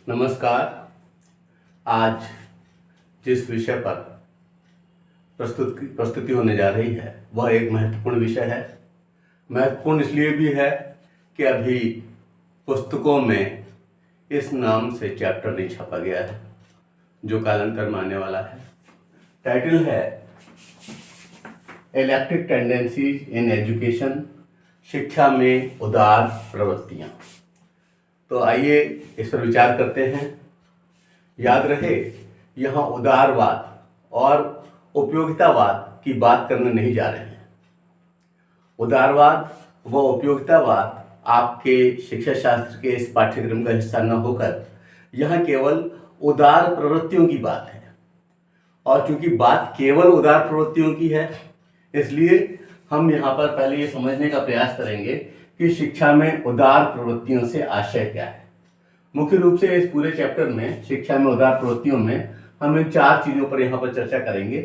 नमस्कार। आज जिस विषय पर प्रस्तुति होने जा रही है वह एक महत्वपूर्ण विषय है। महत्वपूर्ण इसलिए भी है कि अभी पुस्तकों में इस नाम से चैप्टर नहीं छपा गया है जो कालांतर में आने वाला है। टाइटल है इलेक्ट्रिक टेंडेंसीज इन एजुकेशन, शिक्षा में उदार प्रवृत्तियाँ। तो आइए इस पर विचार करते हैं। याद रहे, यहाँ उदारवाद और उपयोगितावाद की बात करने नहीं जा रहे हैं। उदारवाद व उपयोगितावाद आपके शिक्षा शास्त्र के इस पाठ्यक्रम का हिस्सा न होकर यहाँ केवल उदार प्रवृत्तियों की बात है। और चूंकि बात केवल उदार प्रवृत्तियों की है, इसलिए हम यहाँ पर पहले ये समझने का प्रयास करेंगे कि शिक्षा में उदार प्रवृत्तियों से आशय क्या है। मुख्य रूप से इस पूरे चैप्टर में शिक्षा में उदार प्रवृत्तियों में हम इन 4 चीज़ों पर यहाँ पर चर्चा करेंगे,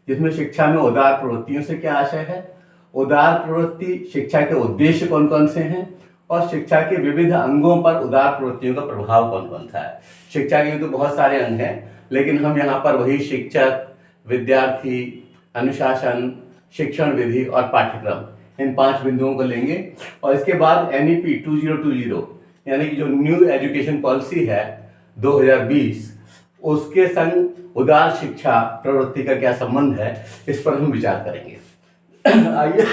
जिसमें शिक्षा में उदार प्रवृत्तियों से क्या आशय है, उदार प्रवृत्ति शिक्षा के उद्देश्य कौन कौन से हैं और शिक्षा के विविध अंगों पर उदार प्रवृत्तियों का प्रभाव कौन कौन सा है। शिक्षा के तो बहुत सारे अंग हैं, लेकिन हम यहाँ पर वही शिक्षक, विद्यार्थी, अनुशासन, शिक्षण विधि और पाठ्यक्रम, इन 5 बिंदुओं को लेंगे। और इसके बाद NEP 2020 यानी कि जो न्यू एजुकेशन पॉलिसी है 2020, उसके संग उदार शिक्षा प्रवृत्ति का क्या संबंध है, इस पर हम विचार करेंगे। आइए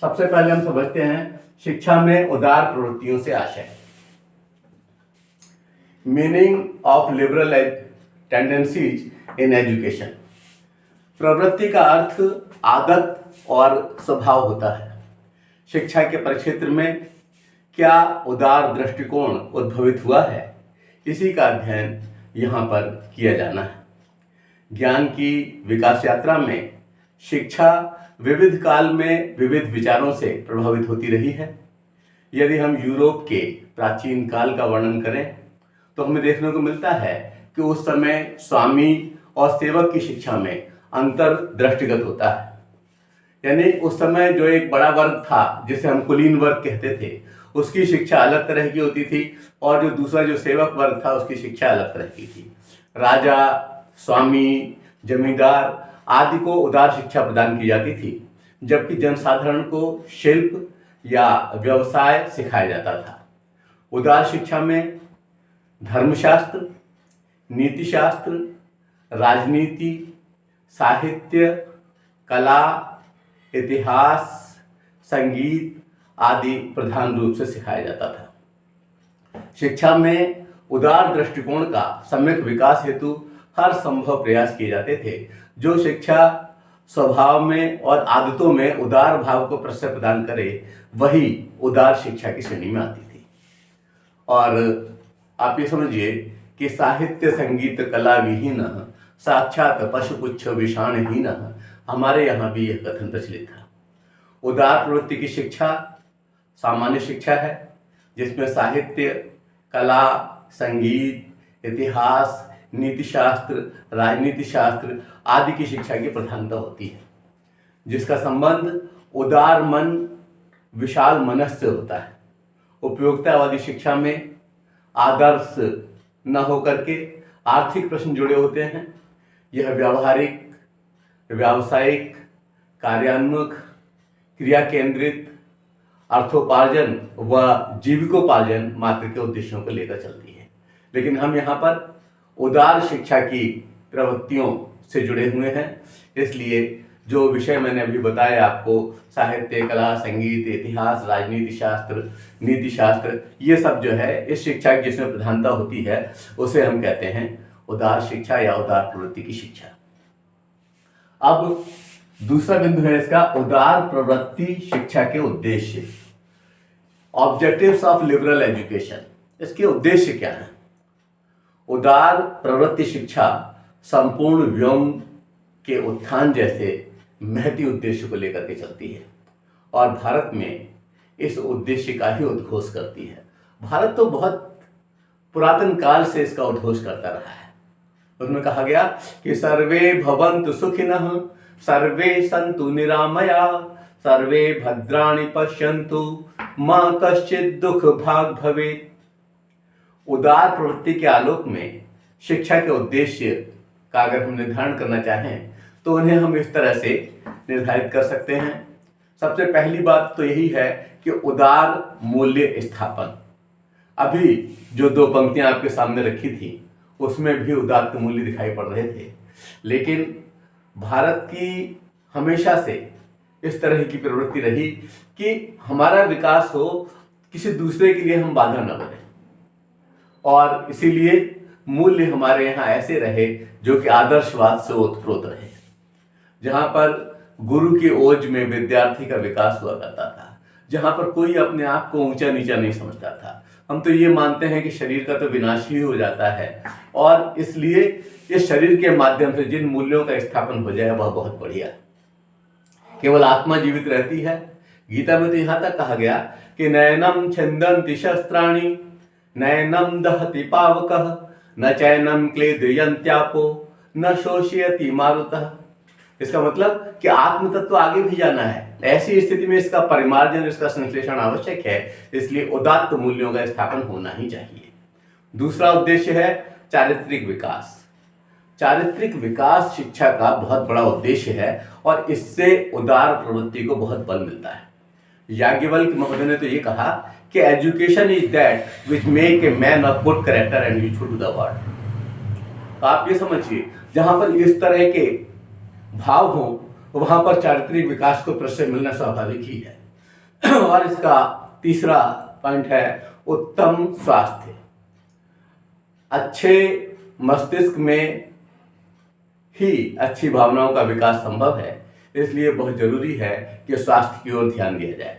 सबसे पहले हम समझते हैं शिक्षा में उदार प्रवृत्तियों से आशय। Meaning of liberal tendencies in education. प्रवृत्ति का अर्थ आदत और स्वभाव होता है। शिक्षा के परिक्षेत्र में क्या उदार दृष्टिकोण उद्भवित हुआ है, इसी का अध्ययन यहाँ पर किया जाना है। ज्ञान की विकास यात्रा में शिक्षा विविध काल में विविध विचारों से प्रभावित होती रही है। यदि हम यूरोप के प्राचीन काल का वर्णन करें तो हमें देखने को मिलता है कि उस समय स्वामी और सेवक की शिक्षा में अंतर दृष्टिगत होता है। यानी उस समय जो एक बड़ा वर्ग था, जिसे हम कुलीन वर्ग कहते थे, उसकी शिक्षा अलग तरह की होती थी और जो दूसरा जो सेवक वर्ग था उसकी शिक्षा अलग तरह की थी। राजा, स्वामी, जमींदार आदि को उदार शिक्षा प्रदान की जाती थी, जबकि जनसाधारण को शिल्प या व्यवसाय सिखाया जाता था। उदार शिक्षा में धर्मशास्त्र, नीतिशास्त्र, राजनीति, साहित्य, कला, इतिहास, संगीत आदि प्रधान रूप से सिखाया जाता था। शिक्षा में उदार दृष्टिकोण का सम्यक विकास हेतु हर संभव प्रयास किए जाते थे। जो शिक्षा स्वभाव में और आदतों में उदार भाव को प्रश्रय प्रदान करे, वही उदार शिक्षा की श्रेणी में आती थी। और आप ये समझिए कि साहित्य, संगीत, कला विहीन साक्षात पशुपुच्छ विषाणहीन, हमारे यहाँ भी यह कथन प्रचलित था। उदार प्रवृत्ति की शिक्षा सामान्य शिक्षा है, जिसमें साहित्य, कला, संगीत, इतिहास, नीतिशास्त्र, राजनीति शास्त्र आदि की शिक्षा की प्रधानता होती है, जिसका संबंध उदार मन, विशाल मनस से होता है। उपयोगितावादी शिक्षा में आदर्श न होकर के आर्थिक प्रश्न जुड़े होते हैं। यह व्यावहारिक, व्यावसायिक, कार्यान्मुख, क्रिया केंद्रित, अर्थोपार्जन व जीविकोपार्जन मात्र के उद्देश्यों को लेकर चलती है। लेकिन हम यहाँ पर उदार शिक्षा की प्रवृत्तियों से जुड़े हुए हैं, इसलिए जो विषय मैंने अभी बताया आपको, साहित्य, कला, संगीत, इतिहास, राजनीति शास्त्र, नीति शास्त्र, ये सब जो है इस शिक्षा की जिसमें प्रधानता होती है, उसे हम कहते हैं उदार शिक्षा या उदार प्रवृत्ति की शिक्षा। अब दूसरा बिंदु है इसका, उदार प्रवृत्ति शिक्षा के उद्देश्य। ऑब्जेक्टिव्स ऑफ लिबरल एजुकेशन, इसके उद्देश्य क्या है। उदार प्रवृत्ति शिक्षा संपूर्ण व्योम के उत्थान जैसे महती उद्देश्य को लेकर के चलती है और भारत में इस उद्देश्य का ही उद्घोष करती है। भारत तो बहुत पुरातन काल से इसका उद्घोष करता रहा है। उसमें कहा गया कि सर्वे भवन्तु सुखिनः, सर्वे सन्तु निरामया, सर्वे भद्राणि पश्यन्तु, मा कश्चित् दुःख भाग् भवेत्। उदार प्रवृत्ति के आलोक में शिक्षा के उद्देश्य का अगर हम निर्धारण करना चाहें तो उन्हें हम इस तरह से निर्धारित कर सकते हैं। सबसे पहली बात तो यही है कि उदार मूल्य स्थापन। अभी जो दो पंक्तियां आपके सामने रखी थी उसमें भी उदात्त मूल्य दिखाई पड़ रहे थे, लेकिन भारत की हमेशा से इस तरह की प्रवृत्ति रही कि हमारा विकास हो, किसी दूसरे के लिए हम बाधा न बने, और इसीलिए मूल्य हमारे यहाँ ऐसे रहे जो कि आदर्शवाद से ओतप्रोत रहे, जहाँ पर गुरु की ओज में विद्यार्थी का विकास हुआ करता था, जहाँ पर कोई अपने आप को ऊंचा नीचा नहीं समझता था। हम तो ये मानते हैं कि शरीर का तो विनाश ही हो जाता है, और इसलिए इस शरीर के माध्यम से जिन मूल्यों का स्थापन हो जाए वह बहुत बढ़िया। केवल आत्मा जीवित रहती है। गीता में तो यहाँ तक कहा गया कि नयनम छिन्दन्ति शस्त्राणि नयनम दहति पावकः न चैनम क्लेदयन्त्यापो न शोषयति मारुतः। इसका मतलब कि आत्म तत्व आगे भी जाना है। ऐसी स्थिति में इसका परिमार्जन, इसका संश्लेषण आवश्यक है, इसलिए उदात्त मूल्यों का स्थापन होना ही चाहिए। दूसरा उद्देश्य है चारित्रिक विकास। चारित्रिक विकास शिक्षा का बहुत बड़ा उद्देश्य है और इससे उदार प्रवृत्ति को बहुत बल मिलता है। याज्ञवल्क्य महोदय ने तो ये कहा कि education is that which make a man of good character and useful to the world. आप ये समझिए, जहां पर इस तरह के भाव हो वहां पर चारित्रिक विकास को प्रश्रय मिलना स्वाभाविक ही है। और इसका तीसरा पॉइंट है उत्तम स्वास्थ्य। अच्छे मस्तिष्क में ही अच्छी भावनाओं का विकास संभव है, इसलिए बहुत जरूरी है कि स्वास्थ्य की ओर ध्यान दिया जाए।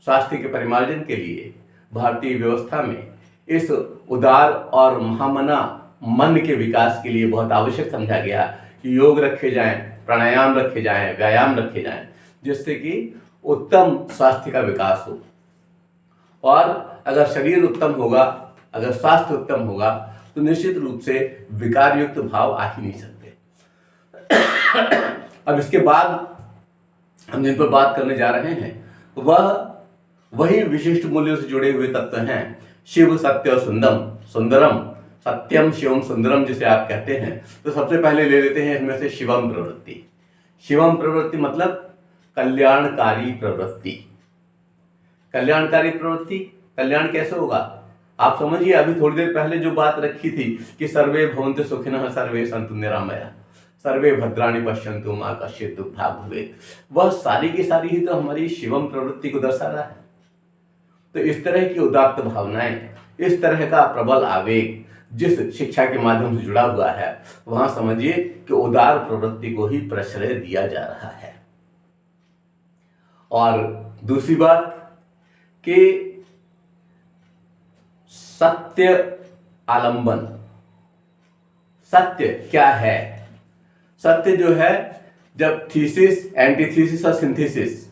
स्वास्थ्य के परिमार्जन के लिए भारतीय व्यवस्था में इस उदार और महामना मन के विकास के लिए बहुत आवश्यक समझा गया कि योग रखे जाएं, प्राणायाम रखे जाएं, व्यायाम रखे जाएं, जिससे कि उत्तम स्वास्थ्य का विकास हो। और अगर शरीर उत्तम होगा, अगर स्वास्थ्य उत्तम होगा, तो निश्चित रूप से विकार युक्त भाव आ ही नहीं सकते। अब इसके बाद हम जिन पर बात करने जा रहे हैं वह वही विशिष्ट मूल्यों से जुड़े हुए तत्व हैं। शिव सत्य और सुंदरम, सत्यम शिवम सुंदरम जिसे आप कहते हैं। तो सबसे पहले ले लेते हैं इसमें से शिवम प्रवृत्ति। शिवम प्रवृत्ति मतलब कल्याणकारी प्रवृत्ति। कल्याणकारी प्रवृत्ति, कल्याण कैसे होगा आप समझिए। अभी थोड़ी देर पहले जो बात रखी थी कि सर्वे भवन्तु सुखिनः सर्वे सन्तु निरामया सर्वे भद्राणि पश्यन्तु मा कश्चित् दुःखभाग् भवेत्, वह सारी की सारी ही तो हमारी शिवम प्रवृत्ति को दर्शा रहा है। तो इस तरह की उदात्त भावनाएं, इस तरह का प्रबल आवेग जिस शिक्षा के माध्यम से जुड़ा हुआ है, वहां समझिए कि उदार प्रवृत्ति को ही प्रश्रय दिया जा रहा है। और दूसरी बात कि सत्य आलंबन। सत्य क्या है? सत्य जो है, जब थीसिस, एंटीथीसिस और सिंथेसिस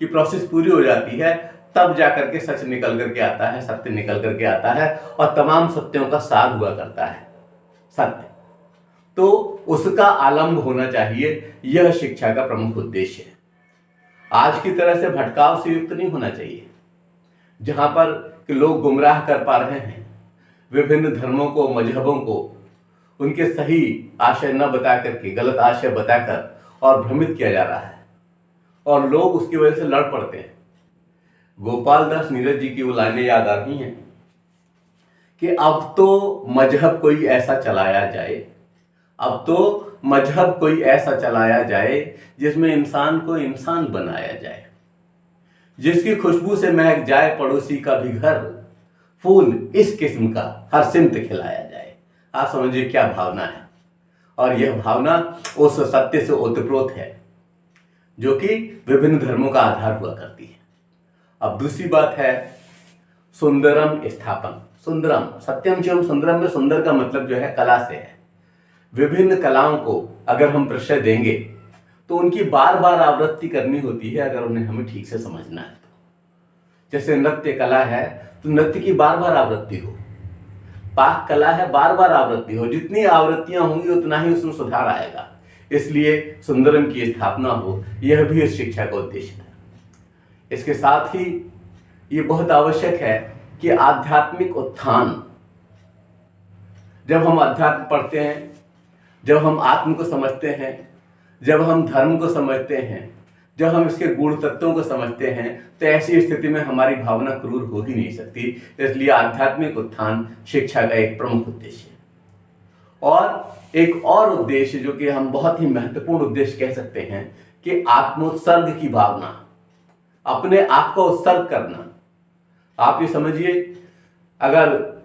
की प्रोसेस पूरी हो जाती है तब जाकर के सच निकल करके आता है, सत्य निकल करके आता है और तमाम सत्यों का सार हुआ करता है सत्य। तो उसका आलंब होना चाहिए, यह शिक्षा का प्रमुख उद्देश्य है। आज की तरह से भटकाव से युक्त नहीं होना चाहिए, जहां पर कि लोग गुमराह कर पा रहे हैं, विभिन्न धर्मों को, मजहबों को उनके सही आशय न बता करके गलत आशय बताकर और भ्रमित किया जा रहा है और लोग उसकी वजह से लड़ पड़ते हैं। गोपाल दास नीरज जी की वो लाइनें याद आ रही हैं कि अब तो मजहब कोई ऐसा चलाया जाए, अब तो मजहब कोई ऐसा चलाया जाए जिसमें इंसान को इंसान बनाया जाए, जिसकी खुशबू से महक जाए पड़ोसी का भी घर, फूल इस किस्म का हर सिमत खिलाया जाए। आप समझिए क्या भावना है। और यह भावना उस सत्य से ओतप्रोत है जो कि विभिन्न धर्मों का आधार हुआ करती है। अब दूसरी बात है सुंदरम स्थापन। सुंदरम, सत्यम शिवम सुंदरम में सुंदर का मतलब जो है कला से है। विभिन्न कलाओं को अगर हम प्रश्रय देंगे तो उनकी बार बार आवृत्ति करनी होती है, अगर उन्हें हमें ठीक से समझना है तो। जैसे नृत्य कला है तो नृत्य की बार बार आवृत्ति हो, पाक कला है बार बार आवृत्ति हो, जितनी आवृत्तियां होंगी उतना ही उसमें सुधार आएगा। इसलिए सुंदरम की स्थापना हो, यह भी इस शिक्षा का उद्देश्य है। इसके साथ ही ये बहुत आवश्यक है कि आध्यात्मिक उत्थान जब हम अध्यात्म पढ़ते हैं, जब हम आत्म को समझते हैं, जब हम धर्म को समझते हैं, जब हम इसके गुण तत्वों को समझते हैं, तो ऐसी स्थिति में हमारी भावना क्रूर हो ही नहीं सकती। इसलिए आध्यात्मिक उत्थान शिक्षा का एक प्रमुख उद्देश्य है। और एक और उद्देश्य जो कि हम बहुत ही महत्वपूर्ण उद्देश्य कह सकते हैं कि आत्मोत्सर्ग की भावना, अपने आप को उत्सर्ग करना। आप ये समझिए, अगर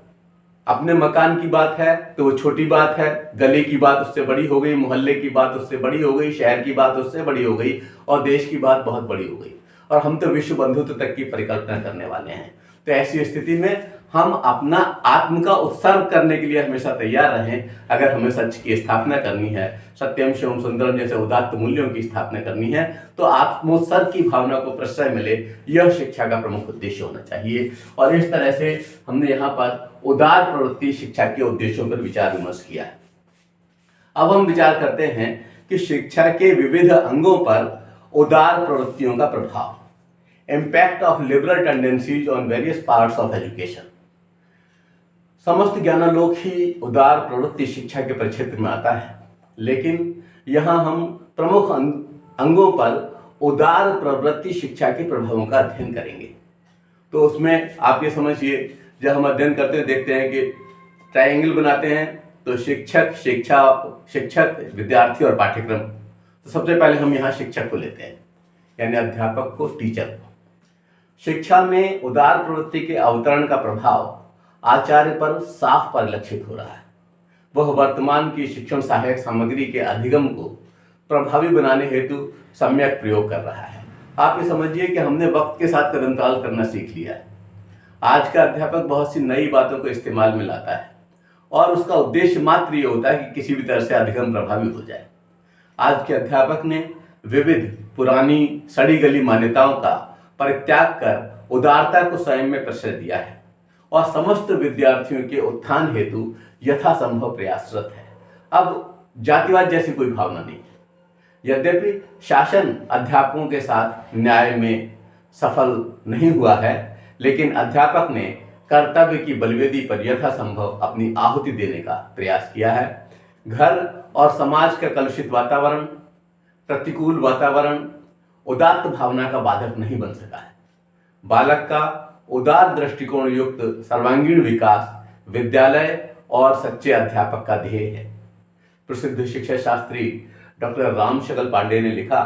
अपने मकान की बात है तो वो छोटी बात है, गली की बात उससे बड़ी हो गई, मोहल्ले की बात उससे बड़ी हो गई, शहर की बात उससे बड़ी हो गई, और देश की बात बहुत बड़ी हो गई, और हम तो विश्व बंधुत्व तक की परिकल्पना करने वाले हैं। तो ऐसी स्थिति में हम अपना आत्म का उत्सर्ग करने के लिए हमेशा तैयार रहें। अगर हमें सच की स्थापना करनी है, सत्यम शिवम सुंदरम जैसे उदात्त मूल्यों की स्थापना करनी है, तो आत्मोत्सर्ग की भावना को प्रश्रय मिले, यह शिक्षा का प्रमुख उद्देश्य होना चाहिए। और इस तरह से हमने यहाँ पर उदार प्रवृत्ति शिक्षा के उद्देश्यों पर विचार विमर्श किया है। अब हम विचार करते हैं कि शिक्षा के विविध अंगों पर उदार प्रवृत्तियों का प्रभाव, impact of liberal tendencies on various parts of education. समस्त ज्ञानालोक ही उदार प्रवृत्ति शिक्षा के परिक्षेत्र में आता है, लेकिन यहाँ हम प्रमुख अंगों पर उदार प्रवृत्ति शिक्षा के प्रभावों का अध्ययन करेंगे। तो उसमें आप ये समझिए, जब हम अध्ययन करते हैं देखते हैं कि ट्रायंगल बनाते हैं, तो शिक्षक विद्यार्थी और पाठ्यक्रम। तो सबसे पहले हम यहाँ शिक्षक को लेते हैं, यानी अध्यापक को, टीचर को। शिक्षा में उदार प्रवृत्ति के अवतरण का प्रभाव आचार्य पर साफ परिलक्षित हो रहा है। वह वर्तमान की शिक्षण सहायक सामग्री के अधिगम को प्रभावी बनाने हेतु सम्यक प्रयोग कर रहा है। आप ये समझिए कि हमने वक्त के साथ कदमताल करना सीख लिया है। आज का अध्यापक बहुत सी नई बातों को इस्तेमाल में लाता है, और उसका उद्देश्य मात्र ये होता है कि किसी भी तरह से अधिगम प्रभावी हो जाए। आज के अध्यापक ने विविध पुरानी सड़ी गली मान्यताओं का परित्याग कर उदारता को स्वयं में प्रश्रय दिया है, और समस्त विद्यार्थियों के उत्थान हेतु यथासंभव प्रयासरत है। अब जातिवाद जैसी कोई भावना नहीं है। यद्यपि शासन अध्यापकों के साथ न्याय में सफल नहीं हुआ है, लेकिन अध्यापक ने कर्तव्य की बलवेदी पर यथासंभव अपनी आहुति देने का प्रयास किया है। घर और समाज का कलुषित वातावरण, प्रतिकूल वातावरण उदात्त भावना का बाधक नहीं बन सका है। बालक का उदार दृष्टिकोण युक्त सर्वांगीण विकास विद्यालय और सच्चे अध्यापक का ध्येय है। प्रसिद्ध शिक्षा शास्त्री डॉक्टर राम शक्ल पांडे ने लिखा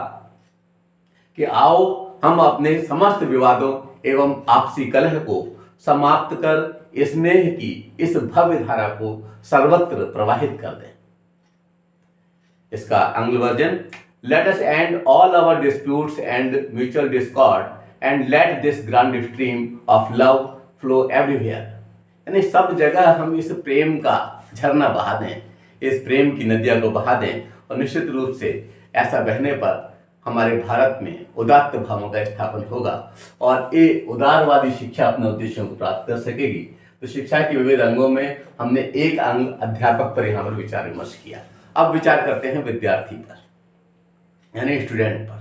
कि आओ हम अपने समस्त विवादों एवं आपसी कलह को समाप्त कर स्नेह की इस भव्य धारा को सर्वत्र प्रवाहित कर दें। इसका अंग्ल version, let us end all our disputes and mutual discord and let this grand stream of love flow everywhere. यानी सब जगह हम इस प्रेम का झरना बहा दें, इस प्रेम की नदियां को बहा दें, और निश्चित रूप से ऐसा बहने पर हमारे भारत में उदात्त भावों का स्थापन होगा, और ये उदारवादी शिक्षा अपने उद्देश्यों को प्राप्त कर सकेगी। तो शिक्षा के विविध अंगों में हमने एक अंग अध्यापक पर यहाँ पर विचार विमर्श किया। अब विचार करते हैं विद्यार्थी पर, यानी स्टूडेंट पर।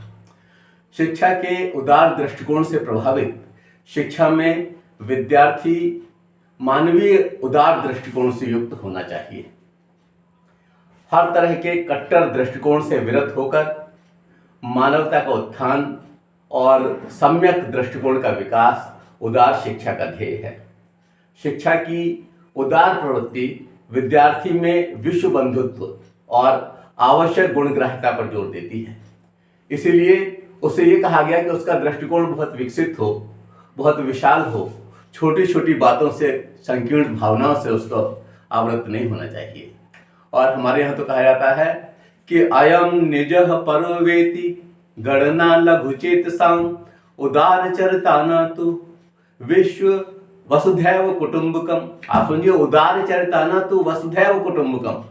शिक्षा के उदार दृष्टिकोण से प्रभावित शिक्षा में विद्यार्थी मानवीय उदार दृष्टिकोण से युक्त होना चाहिए। हर तरह के कट्टर दृष्टिकोण से विरत होकर मानवता का उत्थान और सम्यक दृष्टिकोण का विकास उदार शिक्षा का ध्येय है। शिक्षा की उदार प्रवृत्ति विद्यार्थी में विश्व बंधुत्व और आवश्यक गुणग्राह्यता पर जोर देती है। इसीलिए उसे ये कहा गया कि उसका दृष्टिकोण बहुत विकसित हो, बहुत विशाल हो, छोटी छोटी बातों से, संकीर्ण भावनाओं से उसको आवृत नहीं होना चाहिए। और हमारे यहाँ तो कहा जाता है कि अयम निजः परोवेति गणना लघुचेत सां उदार चरिताना तु विश्व वसुधैव कुटुंबकम। आप समझिए, उदार चरिताना तु वसुधैव कुटुंबकम,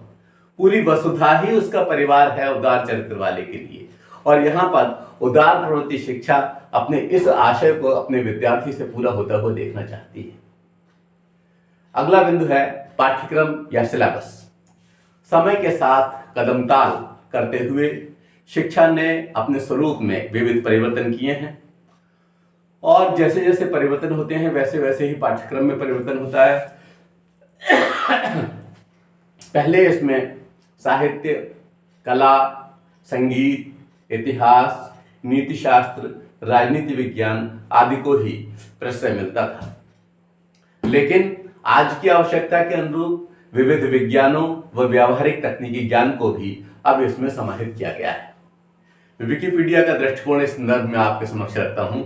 पूरी वसुधा ही उसका परिवार है उदार चरित्र वाले के लिए। और यहाँ पर उदार प्रवृत्ति शिक्षा अपने इस आशय को अपने विद्यार्थी से पूरा होता हुआ देखना चाहती है। अगला बिंदु है पाठ्यक्रम या सिलेबस। समय के साथ कदमताल करते हुए शिक्षा ने अपने स्वरूप में विविध परिवर्तन किए हैं, और जैसे जैसे परिवर्तन होते हैं वैसे वैसे ही पाठ्यक्रम में परिवर्तन होता है। पहले इसमें साहित्य, कला, संगीत, इतिहास, नीति शास्त्र, राजनीति विज्ञान आदि को ही प्रश्रय मिलता था, लेकिन आज की आवश्यकता के अनुरूप विविध विज्ञानों व व्यावहारिक तकनीकी ज्ञान को भी अब इसमें समाहित किया गया है। विकिपीडिया का दृष्टिकोण इस संदर्भ में आपके समक्ष रखता हूं।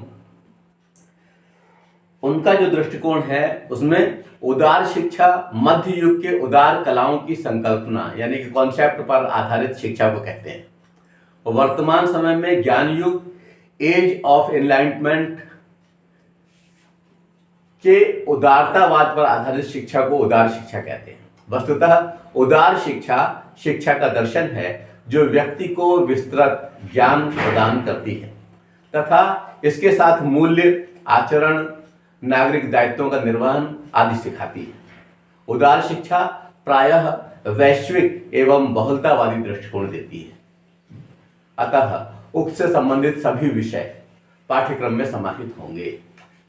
उनका जो दृष्टिकोण है उसमें उदार शिक्षा मध्य युग के उदार कलाओं की संकल्पना यानी कि कॉन्सेप्ट पर आधारित शिक्षा को कहते हैं। वर्तमान समय में ज्ञान युग, एज ऑफ एनलाइटमेंट के उदारतावाद पर आधारित शिक्षा को उदार शिक्षा कहते हैं। वस्तुतः उदार शिक्षा शिक्षा का दर्शन है जो व्यक्ति को विस्तृत ज्ञान प्रदान करती है तथा इसके साथ मूल्य, आचरण, नागरिक दायित्वों का निर्वहन आदि सिखाती है। उदार शिक्षा प्रायः वैश्विक एवं बहुलतावादी दृष्टिकोण देती है। अतः उक्त से संबंधित सभी विषय पाठ्यक्रम में समाहित होंगे।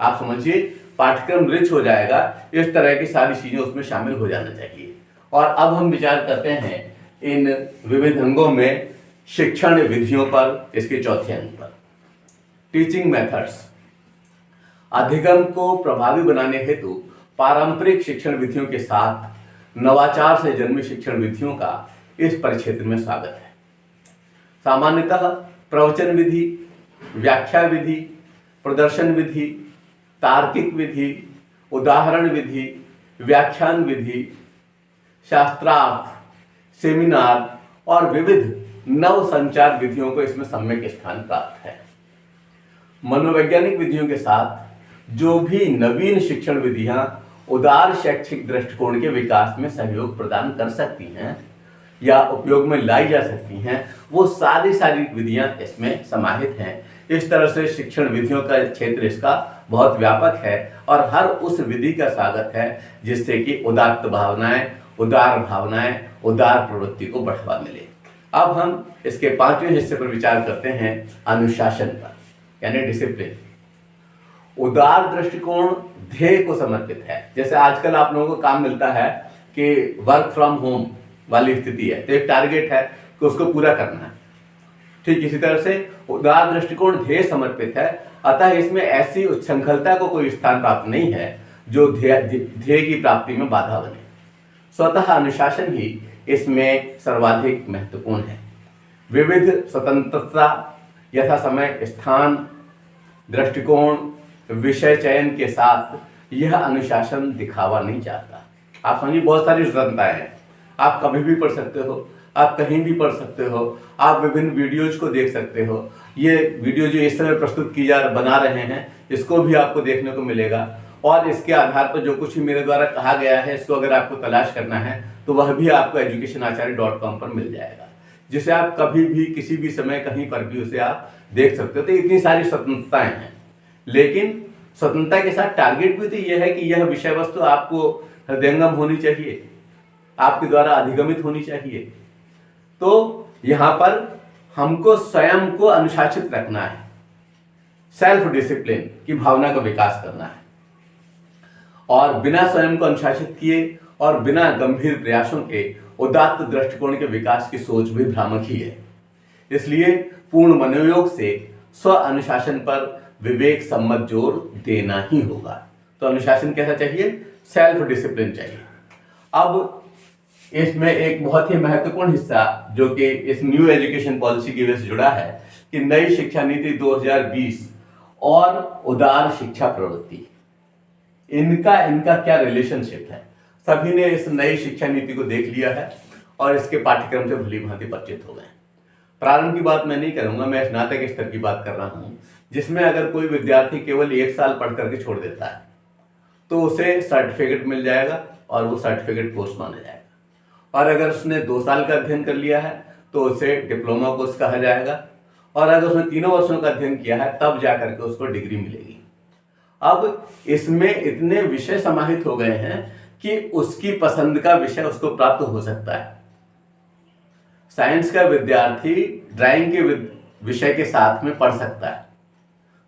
आप समझिए, पाठ्यक्रम रिच हो जाएगा, इस तरह की सारी चीजें उसमें शामिल हो जाना चाहिए। और अब हम विचार करते हैं इन विविध अंगों में शिक्षण विधियों पर, इसके चौथे अंग पर। Teaching methods. अधिगम को प्रभावी बनाने हेतु पारंपरिक शिक्षण विधियों के साथ नवाचार से जन्मी शिक्षण विधियों का इस परिक्षेत्र में स्वागत है। सामान्यतः प्रवचन विधि, व्याख्या विधि, प्रदर्शन विधि, तार्किक विधि, उदाहरण विधि, व्याख्यान विधि, शास्त्रार्थ, सेमिनार और विविध नव संचार विधियों को इसमें सम्यक स्थान प्राप्त है। मनोवैज्ञानिक विधियों के साथ जो भी नवीन शिक्षण विधियां उदार शैक्षिक दृष्टिकोण के विकास में सहयोग प्रदान कर सकती हैं या उपयोग में लाई जा सकती हैं, वो सारी विधियां इसमें समाहित हैं। इस तरह से शिक्षण विधियों का क्षेत्र इसका बहुत व्यापक है और हर उस विधि का स्वागत है जिससे कि उदात्त भावनाएं, उदार भावनाएं, उदार प्रवृत्ति को बढ़ावा मिले। अब हम इसके पांचवें हिस्से पर विचार करते हैं, अनुशासन पर, यानी डिसिप्लिन। उदार दृष्टिकोण ध्येय को समर्पित है। जैसे आजकल आप लोगों को काम मिलता है कि वर्क फ्रॉम होम वाली स्थिति है, तो एक टारगेट है कि उसको पूरा करना है। ठीक इसी तरह से उदार दृष्टिकोण ध्येय समर्पित है, अतः इसमें ऐसी उच्छृंखलता को कोई स्थान प्राप्त नहीं है जो ध्येय की प्राप्ति में बाधा बने। स्वतः अनुशासन ही इसमें सर्वाधिक महत्वपूर्ण है। विविध स्वतंत्रता यथा समय, स्थान, दृष्टिकोण, विषय चयन के साथ यह अनुशासन दिखावा नहीं चाहता। आप समझिए, बहुत सारी स्वतंत्रताएं हैं। आप कभी भी पढ़ सकते हो, आप कहीं भी पढ़ सकते हो, आप विभिन्न वीडियोज को देख सकते हो। ये वीडियो जो इस समय प्रस्तुत बना रहे हैं, इसको भी आपको देखने को मिलेगा और इसके आधार पर जो कुछ भी मेरे द्वारा कहा गया है, इसको अगर आपको तलाश करना है तो वह भी आपको educationacharya.com पर मिल जाएगा, जिसे आप कभी भी किसी भी समय कहीं पर भी उसे आप देख सकते हो। तो इतनी सारी स्वतंत्रताएं हैं, लेकिन स्वतंत्रता के साथ टारगेट भी तो यह है कि यह विषय वस्तु आपको हृदयंगम होनी चाहिए, आपके द्वारा अधिगमित होनी चाहिए। तो यहाँ पर हमको स्वयं को अनुशासित रखना है, सेल्फ डिसिप्लिन की भावना का विकास करना है, और बिना स्वयं को अनुशासित किए और बिना गंभीर प्रयासों के उदात्त दृष्टिकोण के विकास की सोच भी भ्रामक ही है। इसलिए पूर्ण मनोयोग से स्व अनुशासन पर विवेक सम्मत जोर देना ही होगा। तो अनुशासन कैसा चाहिए? सेल्फ डिसिप्लिन चाहिए। अब इसमें एक बहुत ही महत्वपूर्ण हिस्सा जो कि इस न्यू एजुकेशन पॉलिसी की वजह से जुड़ा है कि नई शिक्षा नीति 2020 और उदार शिक्षा प्रवृत्ति, इनका क्या रिलेशनशिप है। सभी ने इस नई शिक्षा नीति को देख लिया है और इसके पाठ्यक्रम से भली भांति परिचित हो गए। प्रारंभ की बात मैं नहीं करूंगा, मैं स्नातक स्तर की बात कर रहा हूं, जिसमें अगर कोई विद्यार्थी केवल 1 साल पढ़ करके छोड़ देता है तो उसे सर्टिफिकेट मिल जाएगा और वो सर्टिफिकेट कोर्स माना जाएगा। और अगर उसने 2 साल का अध्ययन कर लिया है तो उसे डिप्लोमा कोर्स कहा जाएगा, और अगर उसने 3 वर्षों का अध्ययन किया है तब जाकर के उसको डिग्री मिलेगी। अब इसमें इतने विषय समाहित हो गए हैं कि उसकी पसंद का विषय उसको प्राप्त हो सकता है। साइंस का विद्यार्थी ड्राइंग के विषय के साथ में पढ़ सकता है।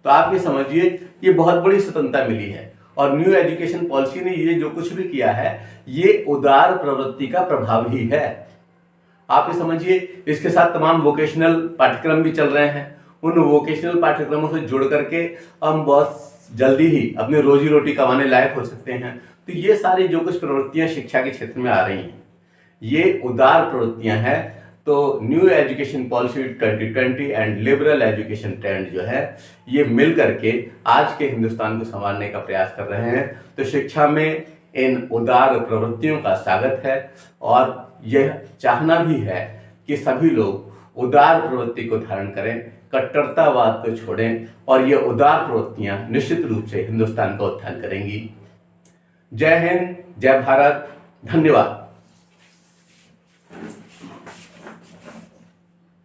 तो आप ये समझिए, ये बहुत बड़ी स्वतंत्रता मिली है। और न्यू एजुकेशन पॉलिसी ने ये जो कुछ भी किया है ये उदार प्रवृत्ति का प्रभाव ही है। आप ये समझिए, इसके साथ तमाम वोकेशनल पाठ्यक्रम भी चल रहे हैं। उन वोकेशनल पाठ्यक्रमों से जुड़ करके हम बहुत जल्दी ही अपनी रोजी रोटी कमाने लायक हो सकते हैं। तो ये सारी जो कुछ प्रवृत्तियां शिक्षा के क्षेत्र में आ रही हैं ये उदार प्रवृत्तियां हैं। तो new education policy 2020 and liberal education trend जो है ये मिल करके आज के हिंदुस्तान को संवारने का प्रयास कर रहे हैं। तो शिक्षा में इन उदार प्रवृत्तियों का स्वागत है और यह चाहना भी है कि सभी लोग उदार प्रवृत्ति को धारण करें, कट्टरतावाद को छोड़ें और ये उदार प्रवृत्तियां निश्चित रूप से हिंदुस्तान का उत्थान करेंगी। जय हिंद, जय भारत, धन्यवाद।